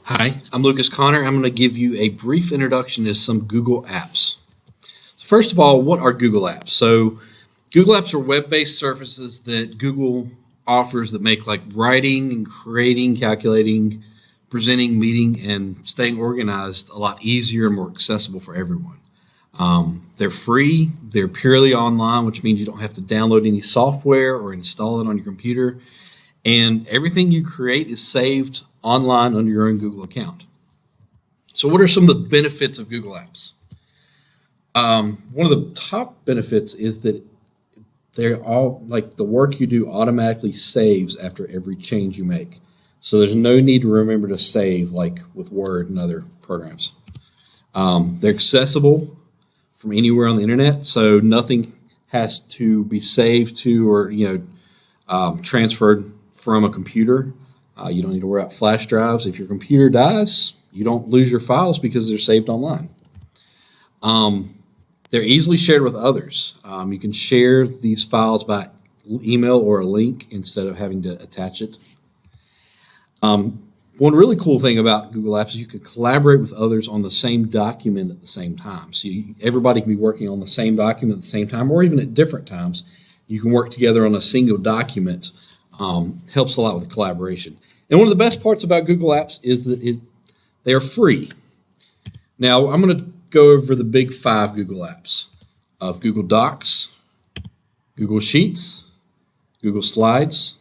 Hi, I'm Lucas Connor. I'm going to give you a brief introduction to some Google Apps. First of all, what are Google Apps? So, Google Apps are web-based services that Google offers that make like writing and creating, calculating, presenting, meeting, and staying organized a lot easier and more accessible for everyone. They're free, they're purely online, which means you don't have to download any software or install it on your computer. And everything you create is saved online under your own Google account. So, what are some of the benefits of Google Apps? One of the top benefits is that they're all like the work you do automatically saves after every change you make. So, there's no need to remember to save like with Word and other programs. They're accessible from anywhere on the internet, so nothing has to be saved to or transferred from a computer. You don't need to worry about flash drives. If your computer dies, you don't lose your files because they're saved online. They're easily shared with others. You can share these files by email or a link instead of having to attach it. One really cool thing about Google Apps is you can collaborate with others on the same document at the same time. So everybody can be working on the same document at the same time, or even at different times. You can work together on a single document. Helps a lot with collaboration. And one of the best parts about Google Apps is that they are free. Now, I'm going to go over the big 5 Google Apps of Google Docs, Google Sheets, Google Slides,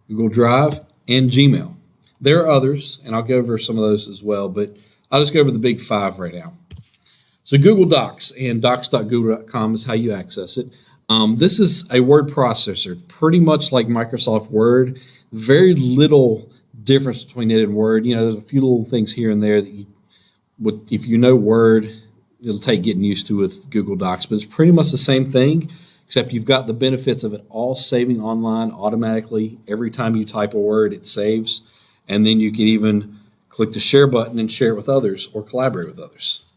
Google Drive, and Gmail. There are others, and I'll go over some of those as well, but I'll just go over the big 5 right now. So Google Docs and docs.google.com is how you access it. This is a word processor, pretty much like Microsoft Word. Very little difference between it and Word. There's a few little things here and there that you would, if you know Word, it'll take getting used to with Google Docs, but it's pretty much the same thing, except you've got the benefits of it all saving online automatically. Every time you type a word, it saves, and then you can even click the share button and share it with others or collaborate with others.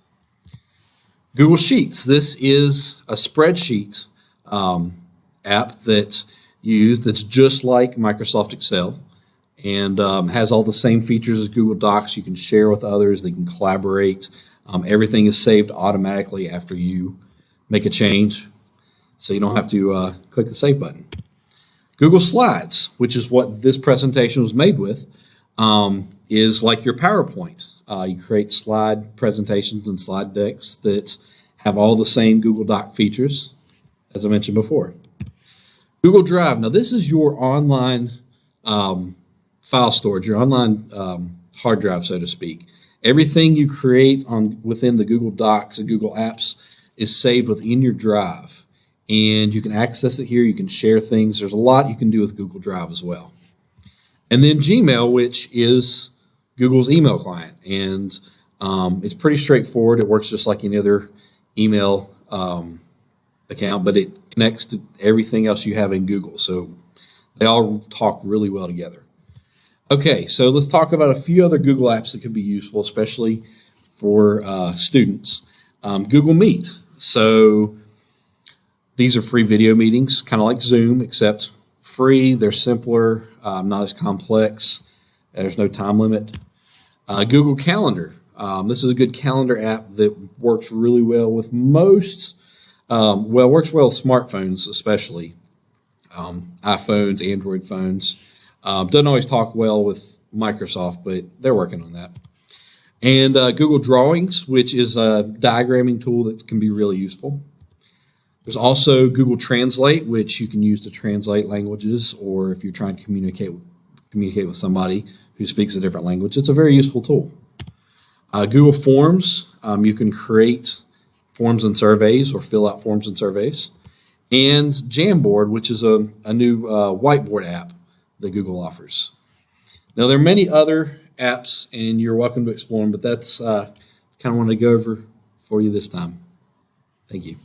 Google Sheets. This is a spreadsheet app that you use that's just like Microsoft Excel and has all the same features as Google Docs. You can share with others. They can collaborate. Everything is saved automatically after you make a change, so you don't have to click the save button. Google Slides, which is what this presentation was made with, is like your PowerPoint. You create slide presentations and slide decks that have all the same Google Doc features, as I mentioned before. Google Drive. Now, this is your online file storage, your online hard drive, so to speak. Everything you create within the Google Docs and Google Apps is saved within your drive, and you can access it here. You can share things. There's a lot you can do with Google Drive as well. And then Gmail, which is Google's email client, and it's pretty straightforward. It works just like any other email account, but it connects to everything else you have in Google, so they all talk really well together. Okay, so let's talk about a few other Google apps that could be useful, especially for students. Google Meet. So these are free video meetings, kind of like Zoom, except free. They're simpler, not as complex. There's no time limit. Google Calendar. This is a good calendar app that works really well with most, works well with smartphones especially, iPhones, Android phones. Doesn't always talk well with Microsoft, but they're working on that. And Google Drawings, which is a diagramming tool that can be really useful. There's also Google Translate, which you can use to translate languages, or if you're trying to communicate with somebody who speaks a different language. It's a very useful tool. Google Forms, you can create forms and surveys or fill out forms and surveys. And Jamboard, which is a new whiteboard app that Google offers. Now, there are many other apps, and you're welcome to explore them, but that's kind of what I wanted to go over for you this time. Thank you.